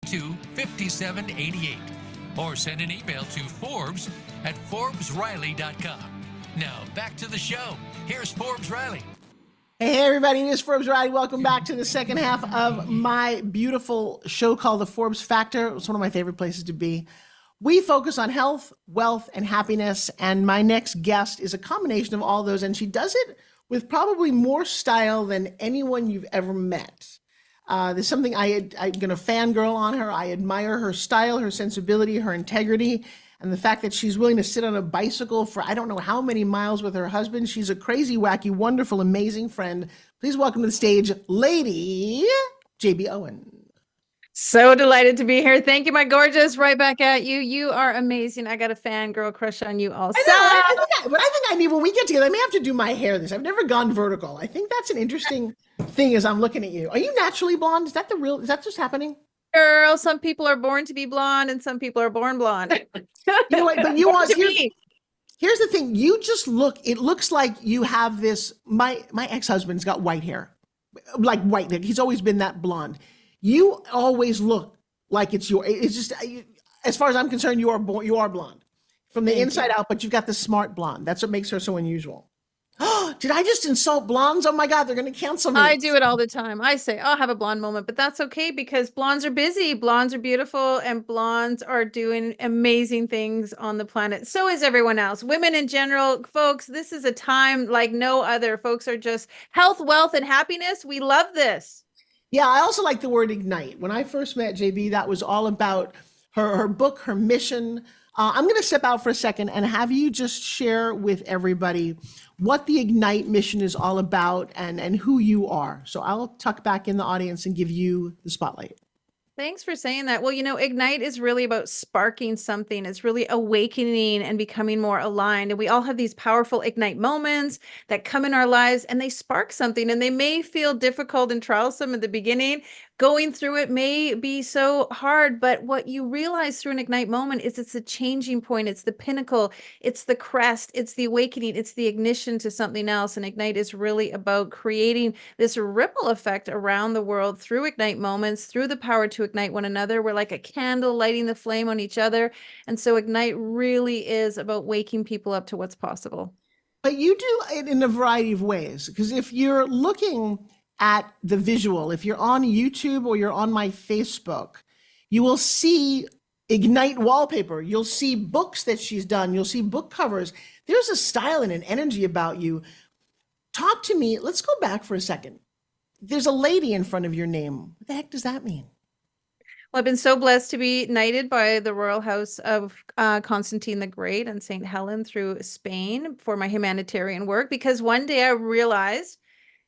882-5788 or send an email to Forbes@ForbesRiley.com. Now back to the show. Here's Forbes Riley. Hey everybody, it is Forbes Riley. Welcome back to the second half of my beautiful show called the Forbes Factor. It's one of my favorite places to be. We focus on health, wealth, and happiness, and my next guest is a combination of all those, and she does it with probably more style than anyone you've ever met. There's something I'm going to fangirl on her. I admire her style, her sensibility, her integrity, and the fact that she's willing to sit on a bicycle for I don't know how many miles with her husband. She's a crazy, wacky, wonderful, amazing friend. Please welcome to the stage, Lady JB Owen. So delighted to be here. Thank you, my gorgeous. Right back at you. You are amazing. I got a fangirl crush on you also. I think I need, when we get together, I may have to do my hair this. I've never gone vertical. I think that's an interesting thing as I'm looking at you. Are you naturally blonde? Is that just happening? Girl, some people are born to be blonde and some people are born blonde. You know what, but you are, here's the thing. You just it looks like you have this, my ex-husband's got white hair, like white. He's always been that blonde. You always look like it's just, as far as I'm concerned, you are blonde from the inside out, but you've got the smart blonde. That's what makes her so unusual. Did I just insult blondes? Oh my God, they're going to cancel me. I do it all the time. I say, I'll have a blonde moment, but that's okay because blondes are busy, blondes are beautiful, and blondes are doing amazing things on the planet. So is everyone else. Women in general, folks, this is a time like no other. Folks are just health, wealth, and happiness. We love this. Yeah, I also like the word ignite. When I first met JB, that was all about her book, her mission. I'm going to step out for a second and have you just share with everybody what the Ignite mission is all about and who you are. So I'll tuck back in the audience and give you the spotlight. Thanks for saying that. Well, you know, Ignite is really about sparking something. It's really awakening and becoming more aligned. And we all have these powerful Ignite moments that come in our lives and they spark something, and they may feel difficult and troublesome at the beginning. Going through it may be so hard, but what you realize through an Ignite moment is it's a changing point. It's the pinnacle. It's the crest. It's the awakening. It's the ignition to something else. And Ignite is really about creating this ripple effect around the world through Ignite moments, through the power to ignite one another. We're like a candle lighting the flame on each other. And so Ignite really is about waking people up to what's possible. But you do it in a variety of ways, because if you're looking at the visual, if you're on YouTube or you're on my Facebook, you will see Ignite wallpaper. You'll see books that she's done. You'll see book covers. There's a style and an energy about you. Talk to me. Let's go back for a second. There's a lady in front of your name. What the heck does that mean? Well, I've been so blessed to be knighted by the Royal House of Constantine the Great and St. Helen through Spain for my humanitarian work, because one day I realized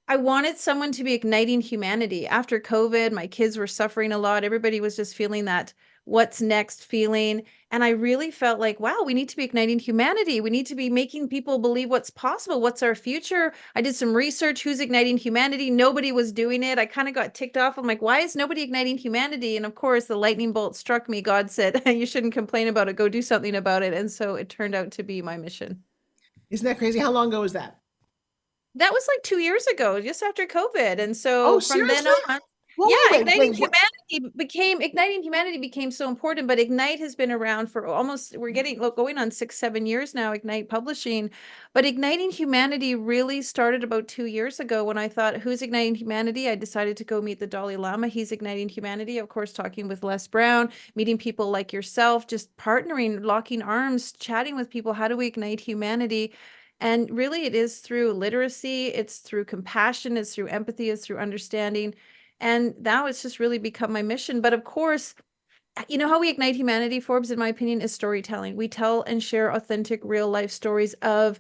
I wanted someone to be igniting humanity. After COVID, my kids were suffering a lot. Everybody was just feeling that what's next feeling. And I really felt like, wow, we need to be igniting humanity. We need to be making people believe what's possible. What's our future? I did some research. Who's igniting humanity? Nobody was doing it. I kind of got ticked off. I'm like, why is nobody igniting humanity? And of course, the lightning bolt struck me. God said, you shouldn't complain about it. Go do something about it. And so it turned out to be my mission. Isn't that crazy? How long ago was that? That was like 2 years ago, just after COVID. And so from then on, well, igniting humanity became so important. But Ignite has been around for almost, we're going on 6-7 years now, Ignite Publishing. But igniting humanity really started about 2 years ago when I thought, who's igniting humanity? I decided to go meet the Dalai Lama. He's igniting humanity, of course, talking with Les Brown, meeting people like yourself, just partnering, locking arms, chatting with people. How do we ignite humanity? And really, it is through literacy, it's through compassion, it's through empathy, it's through understanding. And now it's just really become my mission. But of course, you know how we ignite humanity, Forbes, in my opinion, is storytelling. We tell and share authentic, real life stories of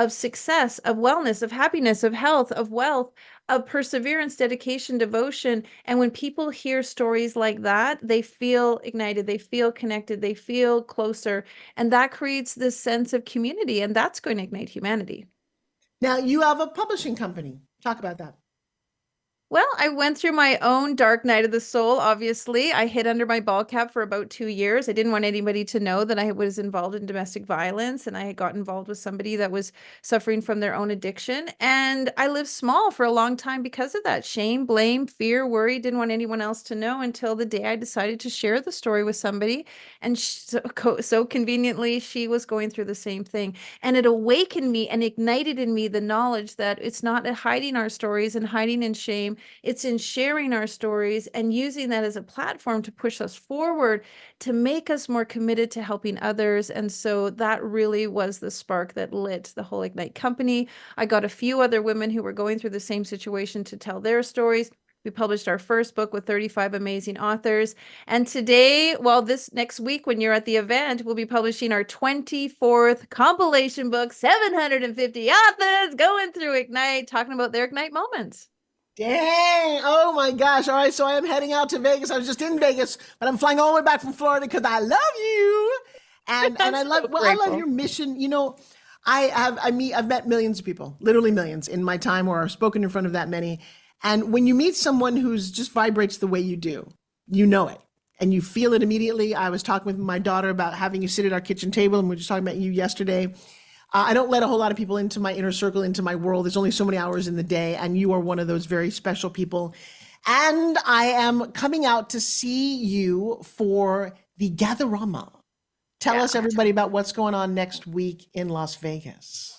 success, of wellness, of happiness, of health, of wealth, of perseverance, dedication, devotion. And when people hear stories like that, they feel ignited, they feel connected, they feel closer. And that creates this sense of community, and that's going to ignite humanity. Now, you have a publishing company. Talk about that. Well, I went through my own dark night of the soul, obviously. I hid under my ball cap for about 2 years. I didn't want anybody to know that I was involved in domestic violence, and I had got involved with somebody that was suffering from their own addiction. And I lived small for a long time because of that. Shame, blame, fear, worry. Didn't want anyone else to know until the day I decided to share the story with somebody. And so conveniently, she was going through the same thing. And it awakened me and ignited in me the knowledge that it's not hiding our stories and hiding in shame. It's in sharing our stories and using that as a platform to push us forward, to make us more committed to helping others. And so that really was the spark that lit the whole Ignite company. I got a few other women who were going through the same situation to tell their stories. We published our first book with 35 amazing authors. And today, well, this next week, when you're at the event, we'll be publishing our 24th compilation book, 750 authors going through Ignite, talking about their Ignite moments. Dang. Oh my gosh. All right. So I am heading out to Vegas. I was just in Vegas, but I'm flying all the way back from Florida because I love you. And I love, so well, I love grateful. your mission. You know, I've met millions of people, literally millions in my time, or I've spoken in front of that many. And when you meet someone who's just vibrates the way you do, you know it and you feel it immediately. I was talking with my daughter about having you sit at our kitchen table, and we were just talking about you yesterday. I don't let a whole lot of people into my inner circle, into my world. There's only so many hours in the day, and you are one of those very special people. And I am coming out to see you for the Gatherama. Tell us, everybody, about what's going on next week in Las Vegas.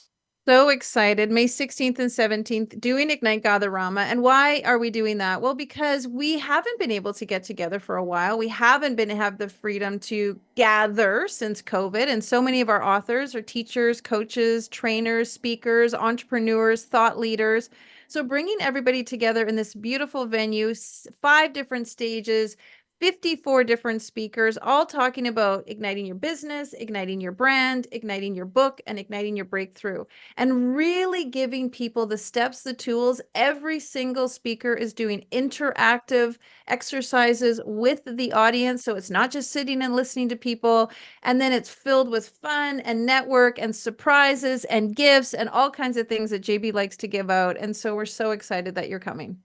So excited. May 16th and 17th, doing Ignite Gatherama. And why are we doing that? Well, because we haven't been able to get together for a while. We haven't been have the freedom to gather since COVID. And so many of our authors are teachers, coaches, trainers, speakers, entrepreneurs, thought leaders. So bringing everybody together in this beautiful venue, 5 different stages, 54 different speakers, all talking about igniting your business, igniting your brand, igniting your book, and igniting your breakthrough, and really giving people the steps, the tools. Every single speaker is doing interactive exercises with the audience. So it's not just sitting and listening to people. And then it's filled with fun and network and surprises and gifts and all kinds of things that JB likes to give out. And so we're so excited that you're coming.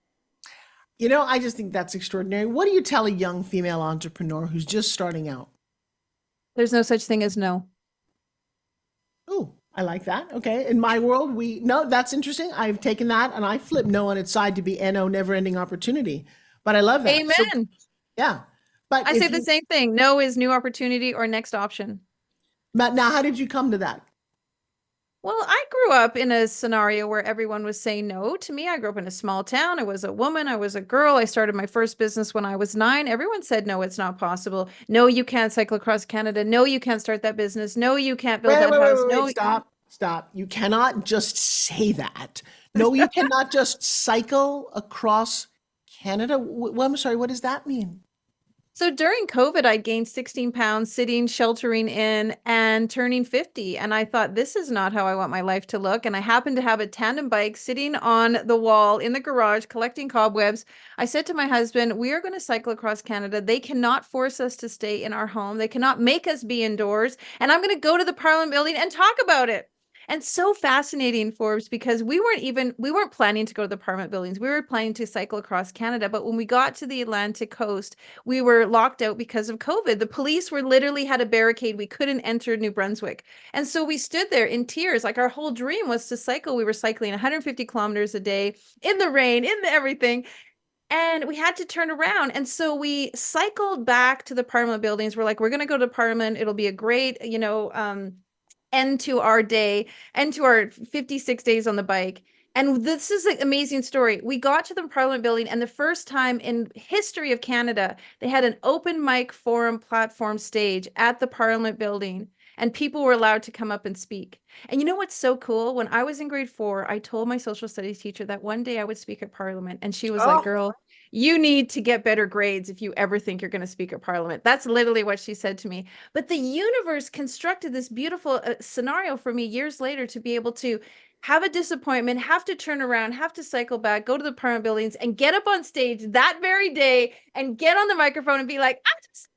You know, I just think that's extraordinary. What do you tell a young female entrepreneur who's just starting out? There's no such thing as no. Oh, I like that. Okay. In my world, no, that's interesting. I've taken that and I flip no on its side to be NO, never ending opportunity. But I love that. Amen. So, yeah. But I say the same thing. No is new opportunity or next option. But now, how did you come to that? Well, I grew up in a scenario where everyone was saying no to me. I grew up in a small town. I was a woman. I was a girl. I started my first business when I was 9. Everyone said, no, it's not possible. No, you can't cycle across Canada. No, you can't start that business. No, you can't build that house. No, Stop. You cannot just say that. No, you cannot just cycle across Canada. Well, I'm sorry. What does that mean? So during COVID, I gained 16 pounds sitting, sheltering in, and turning 50. And I thought, this is not how I want my life to look. And I happened to have a tandem bike sitting on the wall in the garage collecting cobwebs. I said to my husband, we are going to cycle across Canada. They cannot force us to stay in our home. They cannot make us be indoors. And I'm going to go to the Parliament building and talk about it. And so fascinating, Forbes, because we weren't planning to go to the Parliament buildings. We were planning to cycle across Canada. But when we got to the Atlantic coast, we were locked out because of COVID. The police literally had a barricade. We couldn't enter New Brunswick. And so we stood there in tears. Like, our whole dream was to cycle. We were cycling 150 kilometers a day in the rain, in the everything. And we had to turn around. And so we cycled back to the Parliament buildings. We're like, we're going to go to Parliament. It'll be a great, end to our day, end to our 56 days on the bike. And this is an amazing story. We got to the Parliament building, and the first time in history of Canada, they had an open mic forum platform stage at the Parliament building, and people were allowed to come up and speak. And you know what's so cool? When I was in grade 4, I told my social studies teacher that one day I would speak at Parliament, and she was like, girl, you need to get better grades if you ever think you're going to speak at Parliament. That's literally what she said to me. But the universe constructed this beautiful scenario for me years later to be able to have a disappointment, have to turn around, have to cycle back, go to the Parliament buildings, and get up on stage that very day and get on the microphone and be like, I'm just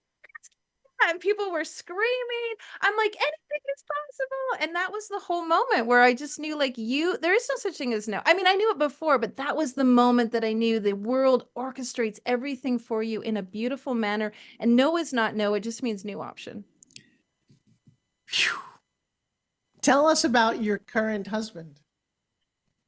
and people were screaming. I'm like, anything is possible. And that was the whole moment where I just knew, like, there is no such thing as no. I mean, I knew it before, but that was the moment that I knew the world orchestrates everything for you in a beautiful manner. And no is not no. It just means new option. Phew. Tell us about your current husband.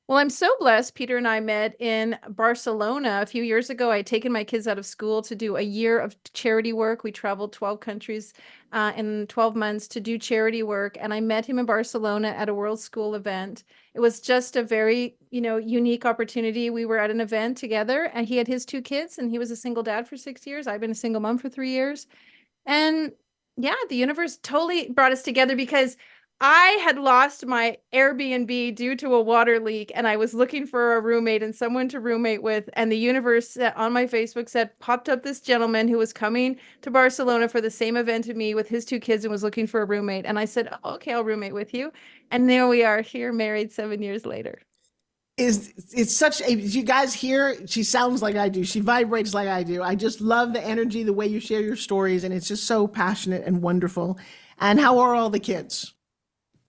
Well, I'm so blessed. Peter and I met in Barcelona a few years ago. I had taken my kids out of school to do a year of charity work. We traveled 12 countries in 12 months to do charity work. And I met him in Barcelona at a World School event. It was just a very, unique opportunity. We were at an event together and he had his 2 kids and he was a single dad for 6 years. I've been a single mom for 3 years. And yeah, the universe totally brought us together because I had lost my Airbnb due to a water leak and I was looking for a roommate and someone to roommate with. And the universe on my Facebook popped up this gentleman who was coming to Barcelona for the same event as me with his 2 kids and was looking for a roommate. And I said, oh, okay, I'll roommate with you. And there we are here, married 7 years later. It's such a, you guys hear, she sounds like I do. She vibrates like I do. I just love the energy, the way you share your stories, and it's just so passionate and wonderful. And how are all the kids?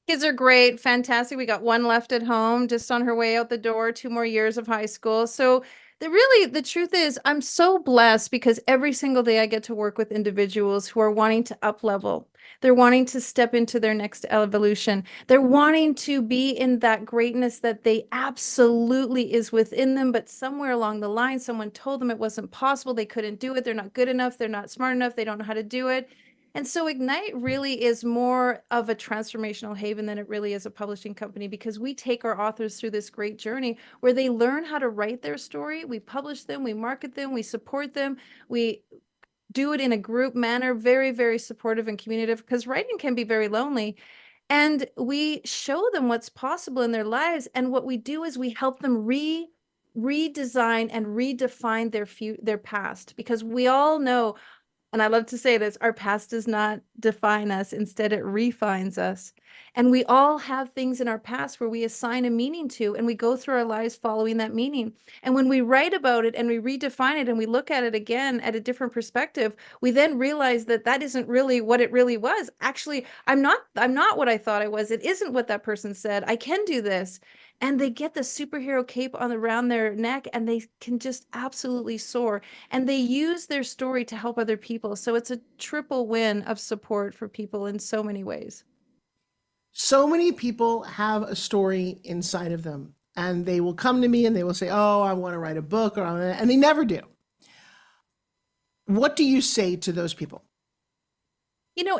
Kids are great, fantastic. We got one left at home, just on her way out the door, 2 more years of high school. So the truth is, I'm so blessed because every single day I get to work with individuals who are wanting to up level. They're wanting to step into their next evolution. They're wanting to be in that greatness that they absolutely is within them, but somewhere along the line, someone told them it wasn't possible. They couldn't do it. They're not good enough. They're not smart enough. They don't know how to do it. And so Ignite really is more of a transformational haven than it really is a publishing company because we take our authors through this great journey where they learn how to write their story. We publish them, we market them, we support them, we do it in a group manner, very, very supportive and communicative because writing can be very lonely. And we show them what's possible in their lives. And what we do is we help them redesign and redefine their past because we all know, and I love to say this, our past does not define us. Instead, it refines us. And we all have things in our past where we assign a meaning to, and we go through our lives following that meaning. And when we write about it and we redefine it and we look at it again at a different perspective, we then realize that that isn't really what it really was. Actually, I'm not what I thought I was. It isn't what that person said. I can do this. And they get the superhero cape on around their neck and they can just absolutely soar. And they use their story to help other people. So it's a triple win of support for people in so many ways. So many people have a story inside of them, and they will come to me and they will say, oh, I want to write a book, and they never do. What do you say to those people?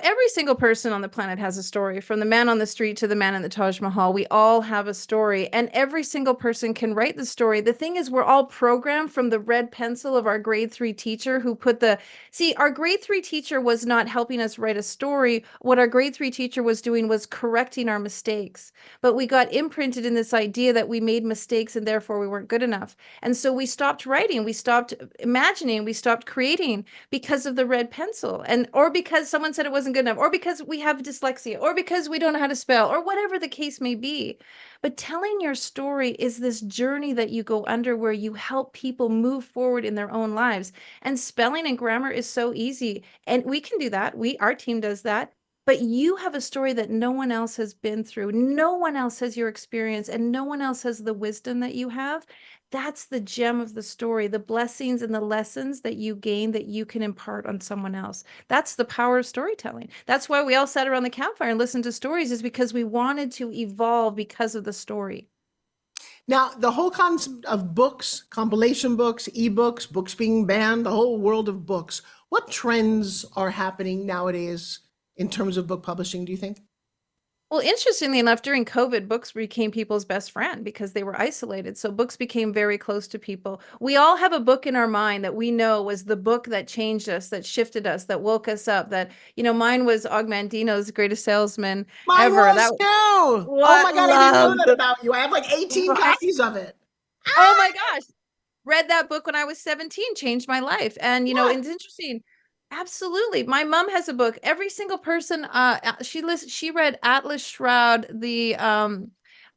Every single person on the planet has a story, from the man on the street to the man in the Taj Mahal. We all have a story, and every single person can write the story. The thing is, we're all programmed from the red pencil of our grade 3 teacher who our grade 3 teacher was not helping us write a story. What our grade 3 teacher was doing was correcting our mistakes. But we got imprinted in this idea that we made mistakes and therefore we weren't good enough. And so we stopped writing, we stopped imagining, we stopped creating because of the red pencil, or because someone said it wasn't good enough, or because we have dyslexia, or because we don't know how to spell, or whatever the case may be. But telling your story is this journey that you go under where you help people move forward in their own lives. And spelling and grammar is so easy. And we can do that. Our team does that. But you have a story that no one else has been through. No one else has your experience, and no one else has the wisdom that you have. That's the gem of the story, the blessings and the lessons that you gain that you can impart on someone else. That's the power of storytelling. That's why we all sat around the campfire and listened to stories, is because we wanted to evolve because of the story. Now, the whole concept of books, compilation books, ebooks, books being banned, the whole world of books, what trends are happening nowadays in terms of book publishing, do you think? Well, interestingly enough, during COVID, books became people's best friend because they were isolated. So books became very close to people. We all have a book in our mind that we know was the book that changed us, that shifted us, that woke us up. Mine was Og Mandino's Greatest Salesman Mine Ever. was too. Oh my What God, I didn't know love. that about you. I have like 18 Right? copies of it. Oh my gosh. Read that book when I was 17, changed my life. And What? it's interesting. Absolutely. My mom has a book. Every single person she read Atlas Shroud, the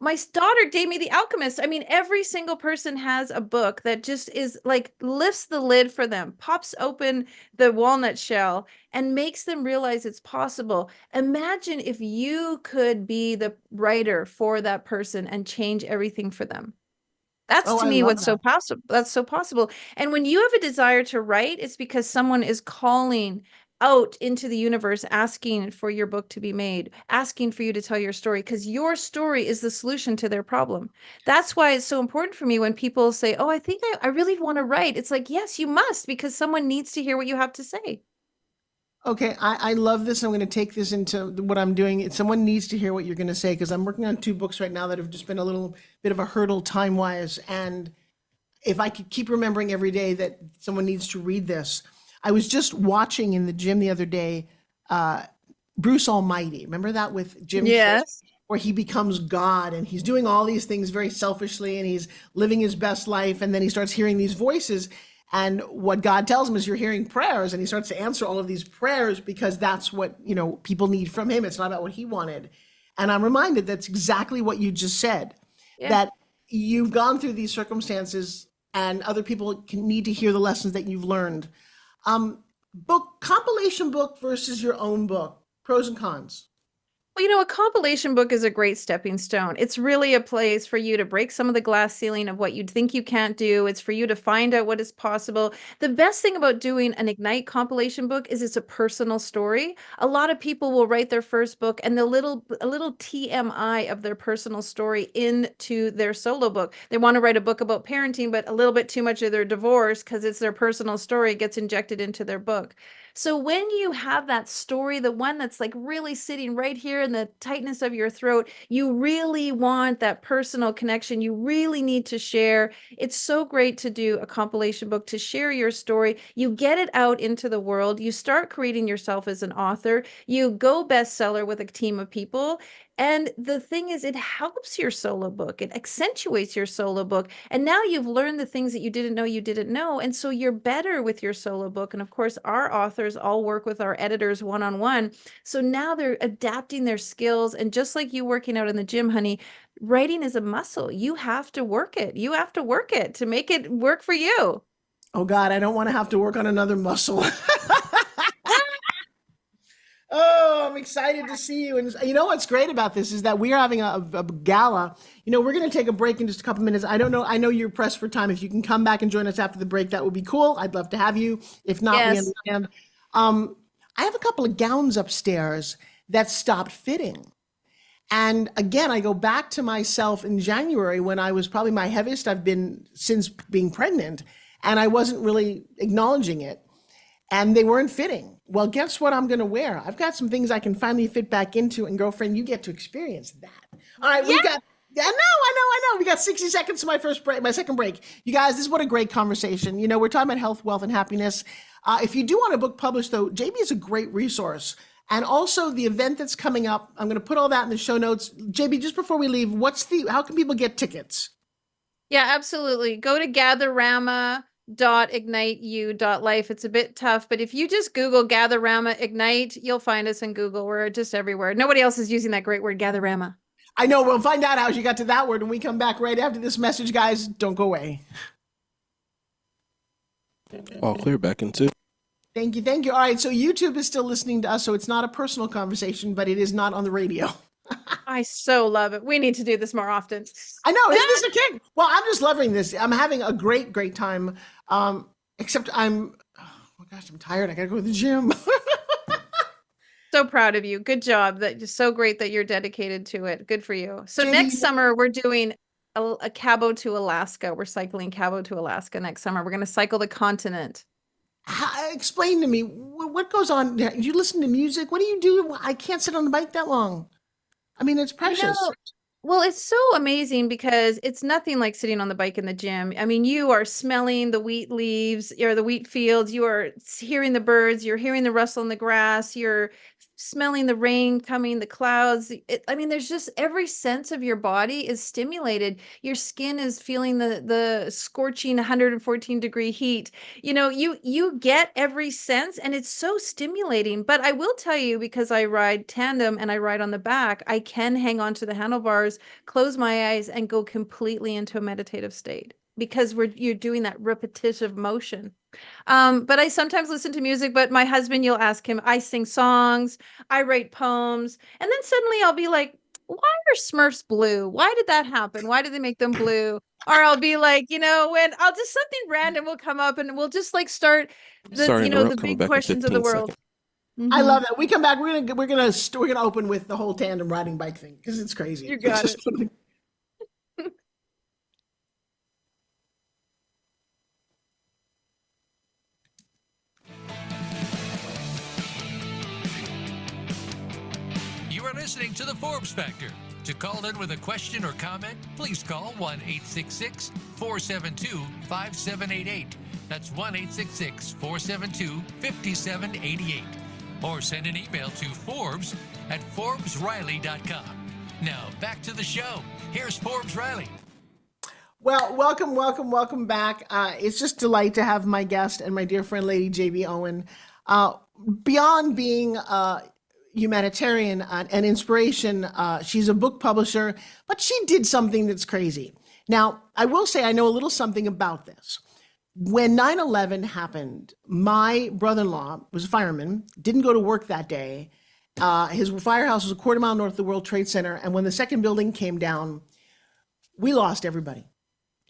My daughter gave me The Alchemist. I mean, every single person has a book that just is like lifts the lid for them, pops open the walnut shell, and makes them realize it's possible. Imagine if you could be the writer for that person and change everything for them. That's Oh, to I me love what's so that. possible. That's so possible. And when you have a desire to write, it's because someone is calling out into the universe, asking for your book to be made, asking for you to tell your story, because your story is the solution to their problem. That's why it's so important for me when people say, oh, I think I really want to write. It's like, yes, you must, because someone needs to hear what you have to say. Okay, I love this. I'm going to take this into what I'm doing. Someone needs to hear what you're going to say because I'm working on two books right now that have just been a little bit of a hurdle time-wise. And if I could keep remembering every day that someone needs to read this. I was just watching in the gym the other day, Bruce Almighty. Remember that with Jim Fish, Yes. where he becomes God and he's doing all these things very selfishly and he's living his best life. And then he starts hearing these voices. And what God tells him is you're hearing prayers. And he starts to answer all of these prayers because that's what, people need from him. It's not about what he wanted. And I'm reminded that's exactly what you just said, Yeah. that you've gone through these circumstances and other people need to hear the lessons that you've learned. Compilation book versus your own book, pros and cons. Well, a compilation book is a great stepping stone. It's really a place for you to break some of the glass ceiling of what you'd think you can't do. It's for you to find out what is possible. The best thing about doing an Ignite compilation book is it's a personal story. A lot of people will write their first book and a little TMI of their personal story into their solo book. They want to write a book about parenting, but a little bit too much of their divorce because it's their personal story gets injected into their book. So when you have that story, the one that's like really sitting right here in the tightness of your throat, you really want that personal connection. You really need to share. It's so great to do a compilation book to share your story. You get it out into the world. You start creating yourself as an author. You go bestseller with a team of people. And the thing is, it helps your solo book. It accentuates your solo book. And now you've learned the things that you didn't know you didn't know. And so you're better with your solo book. And of course, our authors all work with our editors one-on-one. So now they're adapting their skills. And just like you working out in the gym, honey, writing is a muscle. You have to work it. You have to work it to make it work for you. Oh God, I don't want to have to work on another muscle. Oh, I'm excited to see you. And you know what's great about this is that we are having a gala. We're going to take a break in just a couple minutes. I don't know. I know you're pressed for time. If you can come back and join us after the break, that would be cool. I'd love to have you. If not, we Yes. understand. I have a couple of gowns upstairs that stopped fitting. And again, I go back to myself in January when I was probably my heaviest I've been since being pregnant. And I wasn't really acknowledging it. And they weren't fitting. Well, guess what I'm going to wear? I've got some things I can finally fit back into. And girlfriend, you get to experience that. All right, we got. I know. We got 60 seconds to my first break, my second break. You guys, this is what a great conversation. We're talking about health, wealth, and happiness. If you do want a book published, though, JB is a great resource. And also the event that's coming up, I'm going to put all that in the show notes. JB, just before we leave, how can people get tickets? Yeah, absolutely. Go to gatherama.igniteyou.life. It's a bit tough, but if you just Google Gatherama Ignite, you'll find us in Google. We're just everywhere. Nobody else is using that great word, Gatherama. I know. We'll find out how you got to that word when we come back right after this message, guys. Don't go away. All clear back in two. Thank you. All right, so YouTube is still listening to us, so it's not a personal conversation, but it is not on the radio. I so love it. We need to do this more often. I know, isn't this a kick? Well, I'm just loving this. I'm having a great time. Except oh my gosh, I'm tired. I gotta go to the gym. So proud of you. Good job. That is so great that you're dedicated to it. Good for you. So JB, next summer, we're doing a Cabo to Alaska. We're cycling Cabo to Alaska next summer. We're going to cycle the continent. Explain to me what goes on. Do you listen to music? What do you do? I can't sit on the bike that long. I mean, it's precious. Well, it's so amazing because it's nothing like sitting on the bike in the gym. I mean, you are smelling the wheat leaves or the wheat fields. You are hearing the birds. You're hearing the rustle in the grass. You're smelling the rain coming, the clouds. I mean, there's just every sense of your body is stimulated. Your skin is feeling the scorching 114-degree heat. You get every sense and it's so stimulating. But I will tell you, because I ride tandem and I ride on the back, I can hang on to the handlebars hours, close my eyes, and go completely into a meditative state because you're doing that repetitive motion. But I sometimes listen to music, but my husband, you'll ask him, I sing songs, I write poems, and then suddenly I'll be like, why are Smurfs blue? Why did that happen? Why did they make them blue? Or I'll be like, when I'll just something random will come up and we'll just like start Sorry to interrupt. the Coming big back in questions of the 15 world. seconds. I Mhm. love that. We come back. We're gonna open with the whole tandem riding bike thing because it's crazy. You got It's it. just- You are listening to the Forbes Factor. To call in with a question or comment, please call 1-866-472-5788. That's 1-866-472-5788. Or send an email to Forbes@ForbesRiley.com. Now, back to the show. Here's Forbes Riley. Well, welcome back. It's just a delight to have my guest and my dear friend, Lady JB Owen. Beyond being humanitarian and inspiration, she's a book publisher, but she did something that's crazy. Now, I will say I know a little something about this. When 9/11 happened, my brother-in-law was a fireman, didn't go to work that day. His firehouse was a quarter mile north of the World Trade Center, and when the second building came down, we lost everybody.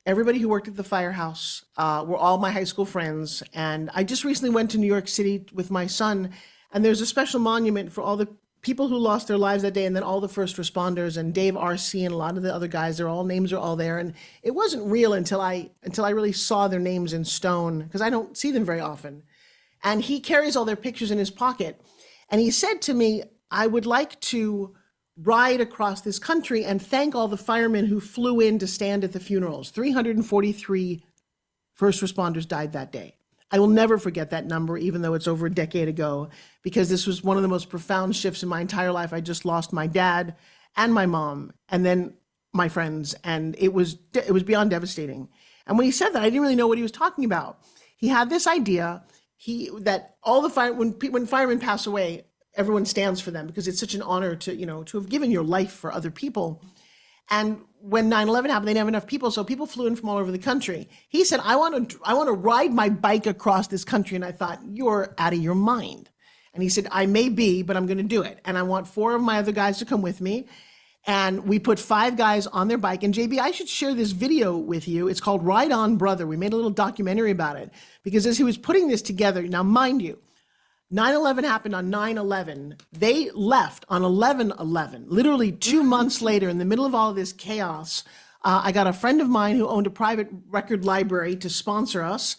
Everybody who worked at the firehouse were all my high school friends. And I just recently went to New York City with my son, and there's a special monument for all the people who lost their lives that day, and then all the first responders and Dave R.C. and a lot of the other guys. Their all names are all there, and it wasn't real until I really saw their names in stone because I don't see them very often. And he carries all their pictures in his pocket, and he said to me, "I would like to ride across this country and thank all the firemen who flew in to stand at the funerals." 343 first responders died that day. I will never forget that number, even though it's over a decade ago, because this was one of the most profound shifts in my entire life. I just lost my dad and my mom, and then my friends, and it was beyond devastating. And when he said that, I didn't really know what he was talking about. He had this idea that all the when firemen pass away, everyone stands for them because it's such an honor to have given your life for other people. And when 9/11 happened, they didn't have enough people, so people flew in from all over the country. He said, I want to ride my bike across this country. And I thought, you're out of your mind. And he said, I may be, but I'm going to do it. And I want 4 of my other guys to come with me. And we put 5 guys on their bike. And JB, I should share this video with you. It's called Ride On Brother. We made a little documentary about it because as he was putting this together, now mind you, 9/11 happened on 9/11. They left on 11/11, literally 2 months later in the middle of all of this chaos. I got a friend of mine who owned a private record library to sponsor us.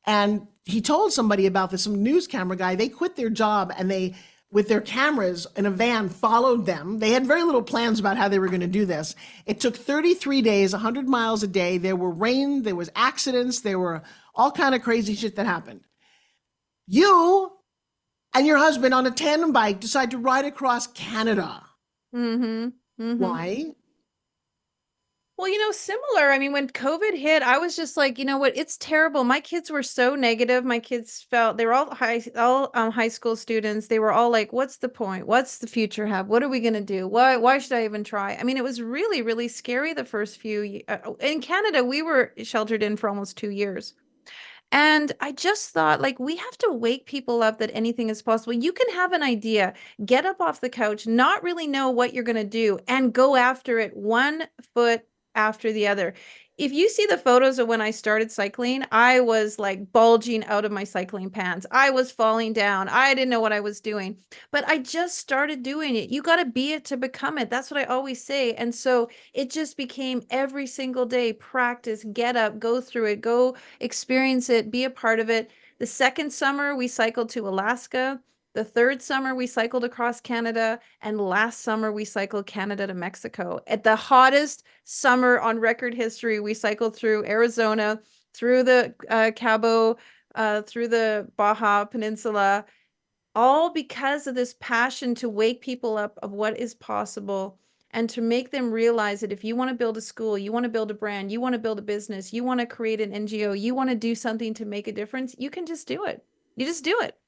And he told somebody about this, some news camera guy. They quit their job and they, with their cameras in a van, followed them. They had very little plans about how they were going to do this. It took 33 days, 100 miles a day. There were rain, there was accidents, there were all kind of crazy shit that happened. You and your husband on a tandem bike decide to ride across Canada. Mm-hmm. Mm-hmm. Why? Well, similar. I mean, when COVID hit, I was just like, you know what? It's terrible. My kids were so negative. My kids felt they were all high school students. They were all like, "What's the point? What's the future have? What are we gonna do? Why should I even try?" I mean, it was really, really scary the first few. In Canada, we were sheltered in for almost 2 years. And I just thought, like, we have to wake people up that anything is possible. You can have an idea, get up off the couch, not really know what you're going to do, and go after it 1 foot after the other. If you see the photos of when I started cycling, I was like bulging out of my cycling pants. I was falling down. I didn't know what I was doing, but I just started doing it. You got to be it to become it. That's what I always say. And so it just became every single day practice, get up, go through it, go experience it, be a part of it. The second summer, we cycled to Alaska. The third summer, we cycled across Canada. And last summer, we cycled Canada to Mexico. At the hottest summer on record history, we cycled through Arizona, through the Cabo, through the Baja Peninsula, all because of this passion to wake people up of what is possible and to make them realize that if you want to build a school, you want to build a brand, you want to build a business, you want to create an NGO, you want to do something to make a difference, you can just do it. You just do it.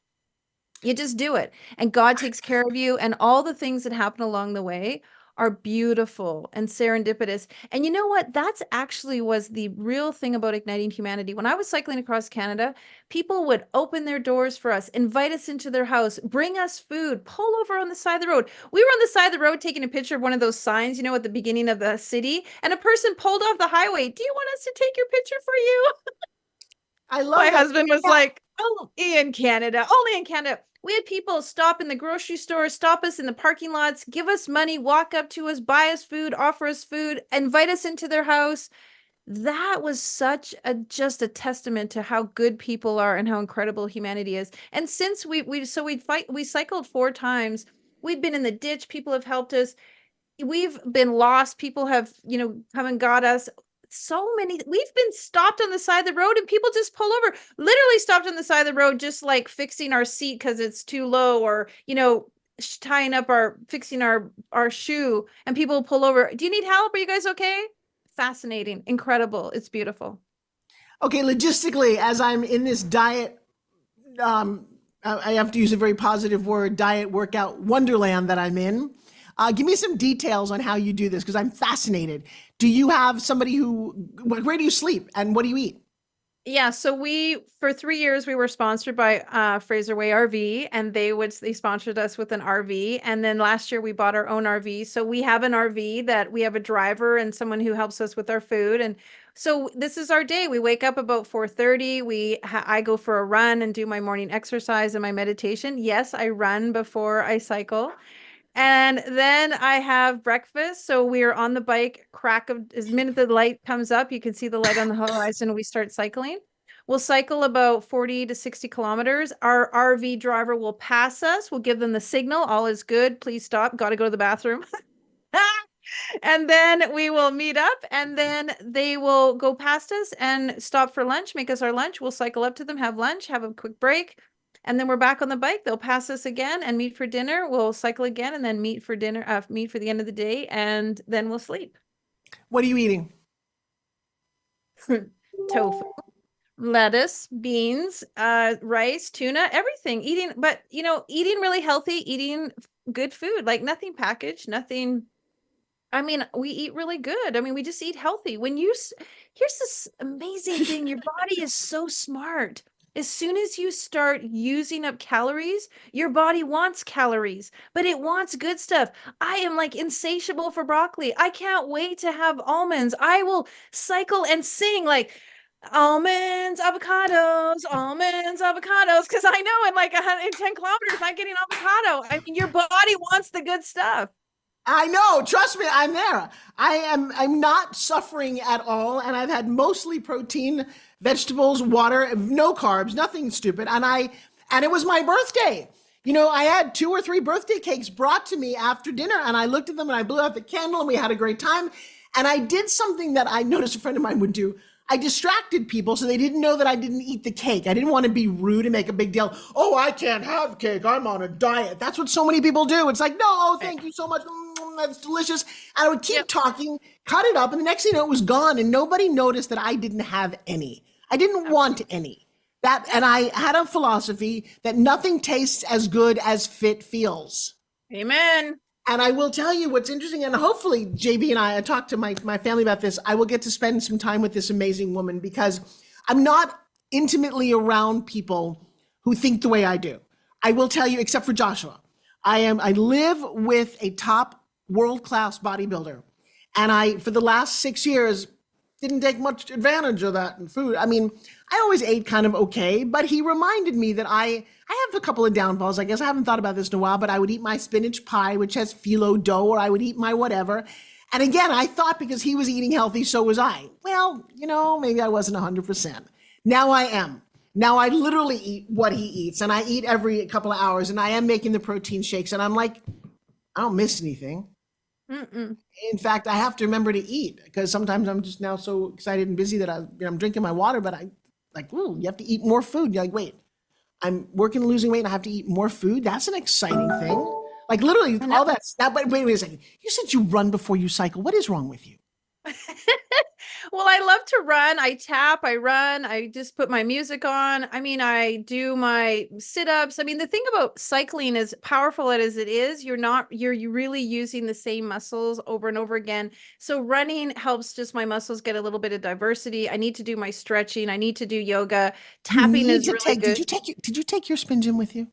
You just do it. And God takes care of you. And all the things that happen along the way are beautiful and serendipitous. And you know what? That's actually was the real thing about Igniting Humanity. When I was cycling across Canada, people would open their doors for us, invite us into their house, bring us food, pull over on the side of the road. We were on the side of the road taking a picture of one of those signs, at the beginning of the city, and a person pulled off the highway. Do you want us to take your picture for you? I love My that. husband was like, oh, in Canada, only in Canada. We had people stop in the grocery store, stop us in the parking lots, give us money, walk up to us, buy us food, offer us food, invite us into their house. That was just a testament to how good people are and how incredible humanity is. And since we cycled 4 times. We've been in the ditch. People have helped us. We've been lost. People have, come and got us. We've been stopped on the side of the road and people just pull over, literally stopped on the side of the road, just like fixing our seat because it's too low, or, tying up fixing our shoe, and people pull over. Do you need help? Are you guys okay? Fascinating, incredible. It's beautiful. Okay, logistically, as I'm in this diet, I have to use a very positive word, diet workout wonderland that I'm in. Give me some details on how you do this, because I'm fascinated. Do you have somebody where do you sleep and what do you eat? Yeah, so for 3 years, we were sponsored by Fraser Way RV, and they sponsored us with an RV. And then last year we bought our own RV. So we have an RV that we have a driver and someone who helps us with our food. And so this is our day. We wake up about 4:30. I go for a run and do my morning exercise and my meditation. Yes, I run before I cycle. And then I have breakfast. So we're on the bike, as minute the light comes up, you can see the light on the horizon, we start cycling. We'll cycle about 40 to 60 kilometers. Our RV driver will pass us. We'll give them the signal. All is good. Please stop. Got to go to the bathroom. And then we will meet up, and then they will go past us and stop for lunch, make us our lunch. We'll cycle up to them, have lunch, have a quick break. And then we're back on the bike. They'll pass us again and meet for dinner. We'll cycle again and then meet for dinner, meet for the end of the day, and then we'll sleep. What are you eating? Tofu, lettuce, beans, rice, tuna, everything. Eating really healthy, eating good food, like nothing packaged, nothing. I mean, we eat really good. I mean, we just eat healthy. Here's this amazing thing. Your body is so smart. As soon as you start using up calories, your body wants calories, but it wants good stuff. I am like insatiable for broccoli. I can't wait to have almonds. I will cycle and sing like almonds, avocados, because I know in like 110 kilometers, I'm getting avocado. I mean, your body wants the good stuff. I know, trust me, I'm there. I'm not suffering at all, and I've had mostly protein, vegetables, water, no carbs, nothing stupid. And it was my birthday. I had 2 or 3 birthday cakes brought to me after dinner, and I looked at them and I blew out the candle and we had a great time. And I did something that I noticed a friend of mine would do. I distracted people so they didn't know that I didn't eat the cake. I didn't want to be rude and make a big deal. Oh, I can't have cake. I'm on a diet. That's what so many people do. It's like, no, oh, thank you so much. That's delicious. And I would keep talking, cut it up, and the next thing you know, it was gone, and nobody noticed that I didn't have any. I didn't want any. And I had a philosophy that nothing tastes as good as fit feels. Amen. And I will tell you what's interesting, and hopefully JB and I talked to my family about this. I will get to spend some time with this amazing woman, because I'm not intimately around people who think the way I do. I will tell you, except for Joshua, I live with a top world-class bodybuilder. And for the last 6 years, didn't take much advantage of that in food. I mean, I always ate kind of okay, but he reminded me that I have a couple of downfalls. I guess I haven't thought about this in a while, but I would eat my spinach pie, which has phyllo dough, or I would eat my whatever. And again, I thought because he was eating healthy, so was I. Well, maybe I wasn't 100%. Now I am. Now I literally eat what he eats, and I eat every couple of hours, and I am making the protein shakes, and I'm like, I don't miss anything. Mm-mm. In fact, I have to remember to eat, because sometimes I'm just now so excited and busy that I'm drinking my water, but I like, ooh, you have to eat more food. You're like, wait, I'm working and losing weight and I have to eat more food? That's an exciting thing. Like literally all that. But wait a second. You said you run before you cycle. What is wrong with you? Well, I love to run. I tap, I run, I just put my music on. I mean, I do my sit-ups. I mean, the thing about cycling, as powerful as it is, you're really using the same muscles over and over again. So running helps just my muscles get a little bit of diversity. I need to do my stretching. I need to do yoga. You Tapping need is to really take, good. did you take your spin gym with you?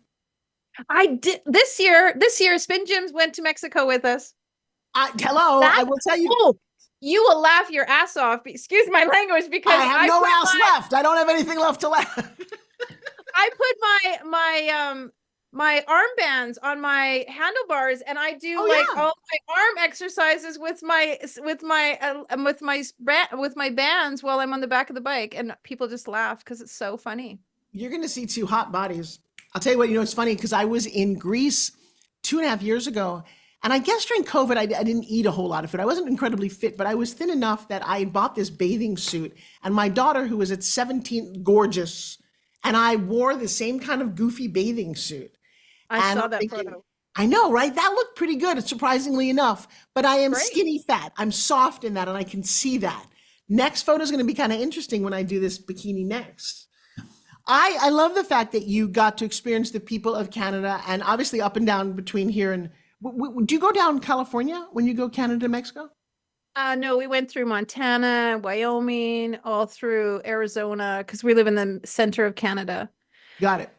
I did this year, Spin Gyms went to Mexico with us. Hello, I That, will tell you, oh, you will laugh your ass off. Excuse my language, because I have no ass left. I don't have anything left to laugh. I put my armbands on my handlebars, and I do Oh, like yeah. all my arm exercises with my bands while I'm on the back of the bike, and people just laugh because it's so funny. You're going to see two hot bodies. I'll tell you what, it's funny because I was in Greece 2.5 years ago. And I guess during COVID, I didn't eat a whole lot of food. I wasn't incredibly fit, but I was thin enough that I bought this bathing suit. And my daughter, who was at 17, gorgeous, and I wore the same kind of goofy bathing suit. I And saw I'm that thinking, photo. I know, right? That looked pretty good, surprisingly enough. But I am Great. skinny fat. I'm soft in that, and I can see that. Next photo is going to be kind of interesting when I do this bikini next. I love the fact that you got to experience the people of Canada, and obviously up and down between here and do you go down California when you go Canada, Mexico? No, we went through Montana, Wyoming, all through Arizona, because we live in the center of Canada. Got it.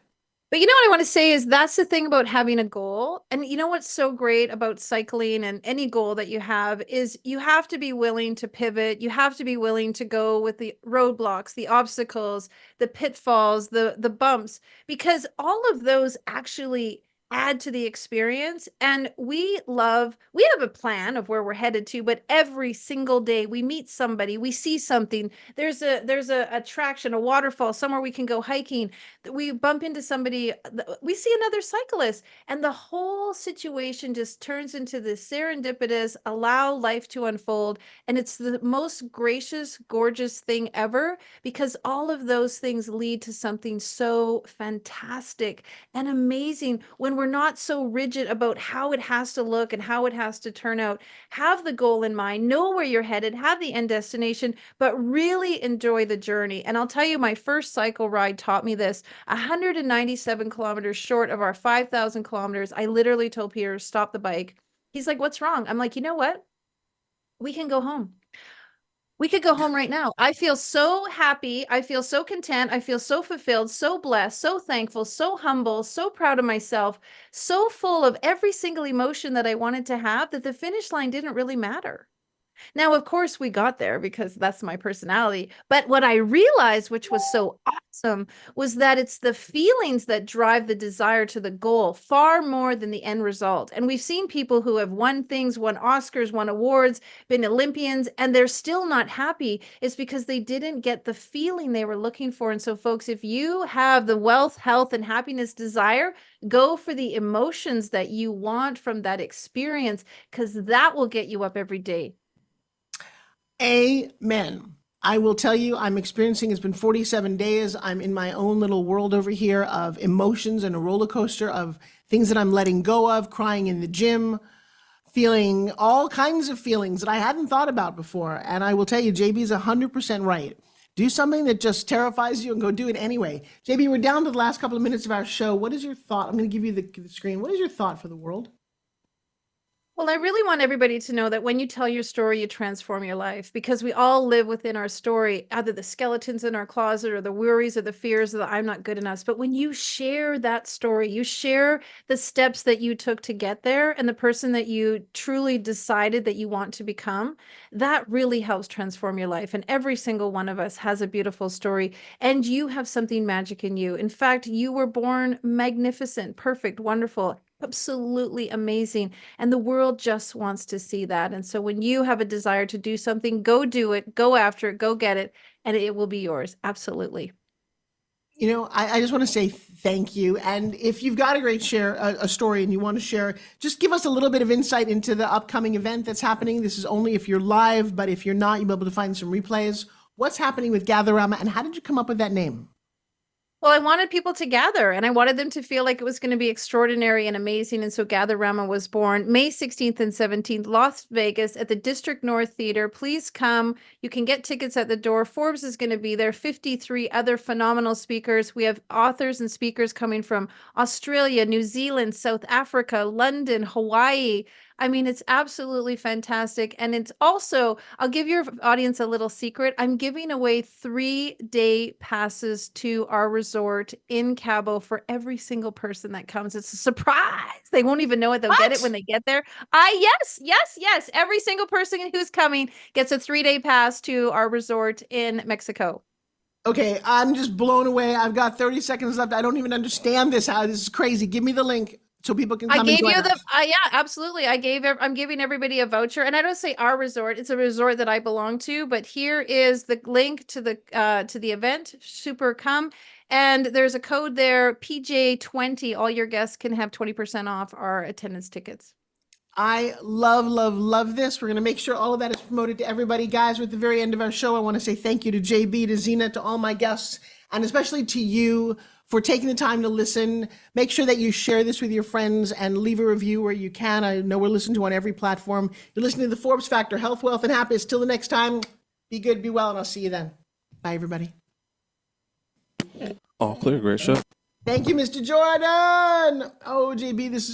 But you know what I want to say is that's the thing about having a goal. And you know what's so great about cycling and any goal that you have is you have to be willing to pivot. You have to be willing to go with the roadblocks, the obstacles, the pitfalls, the bumps, because all of those actually add to the experience. And we have a plan of where we're headed to, but every single day we meet somebody, we see something, there's a attraction, a waterfall, somewhere we can go hiking, we bump into somebody, we see another cyclist, and the whole situation just turns into this serendipitous, allow life to unfold. And it's the most gracious, gorgeous thing ever, because all of those things lead to something so fantastic and amazing when we're not so rigid about how it has to look and how it has to turn out. Have the goal in mind, know where you're headed, have the end destination, but really enjoy the journey. And I'll tell you, my first cycle ride taught me this. 197 kilometers short of our 5,000 kilometers, I literally told Peter, stop the bike. He's like, what's wrong? I'm like, you know what? We can go home. We could go home right now. I feel so happy. I feel so content. I feel so fulfilled, so blessed, so thankful, so humble, so proud of myself, so full of every single emotion that I wanted to have, that the finish line didn't really matter. Now, of course, we got there because that's my personality. But what I realized, which was so awesome, was that it's the feelings that drive the desire to the goal far more than the end result. And we've seen people who have won things, won Oscars, won awards, been Olympians, and they're still not happy. It's because they didn't get the feeling they were looking for. And so, folks, if you have the wealth, health, and happiness desire, go for the emotions that you want from that experience, because that will get you up every day. Amen. I will tell you, I'm experiencing, it's been 47 days. I'm in my own little world over here of emotions and a roller coaster of things that I'm letting go of, crying in the gym, feeling all kinds of feelings that I hadn't thought about before. And I will tell you, JB is 100% right. Do something that just terrifies you and go do it anyway. JB, we're down to the last couple of minutes of our show. What is your thought? I'm going to give you the screen. What is your thought for the world? Well, I really want everybody to know that when you tell your story, you transform your life, because we all live within our story, either the skeletons in our closet or the worries or the fears or the I'm not good enough. But when you share that story, you share the steps that you took to get there and the person that you truly decided that you want to become, that really helps transform your life. And every single one of us has a beautiful story, and you have something magic in you. In fact, you were born magnificent, perfect, wonderful, absolutely amazing. And the world just wants to see that. And so when you have a desire to do something, go do it, go after it, go get it, and it will be yours. Absolutely. I just want to say thank you. And if you've got a great a story and you want to share, just give us a little bit of insight into the upcoming event that's happening. This is only if you're live, but if you're not, you'll be able to find some replays. What's happening with Gatherama, and how did you come up with that name? Well, I wanted people to gather and I wanted them to feel like it was going to be extraordinary and amazing. And so Gather-Rama was born May 16th and 17th, Las Vegas at the District North Theater. Please come. You can get tickets at the door. Forbes is going to be there, 53 other phenomenal speakers. We have authors and speakers coming from Australia, New Zealand, South Africa, London, Hawaii. I mean, it's absolutely fantastic. And it's also, I'll give your audience a little secret. I'm giving away 3-day passes to our resort in Cabo for every single person that comes. It's a surprise. They won't even know it. They'll get it when they get there. Yes. Every single person who's coming gets a 3-day pass to our resort in Mexico. Okay, I'm just blown away. I've got 30 seconds left. I don't even understand this. How this is crazy. Give me the link so people can come. I gave and you join the us. yeah, absolutely. I'm giving everybody a voucher, and I don't say our resort. It's a resort that I belong to, but here is the link to the event. Super come. And there's a code there, PJ20. All your guests can have 20% off our attendance tickets. I love this. We're going to make sure all of that is promoted to everybody. Guys, we're at the very end of our show. I want to say thank you to JB, to Zena, to all my guests, and especially to you for taking the time to listen. Make sure that you share this with your friends and leave a review where you can. I know we're listened to on every platform. You're listening to the Forbes Factor, Health, Wealth, and Happiness. Till the next time, be good, be well, and I'll see you then. Bye, everybody. All clear. Great show. Thank you, Mr. Jordan. Oh, JB, this is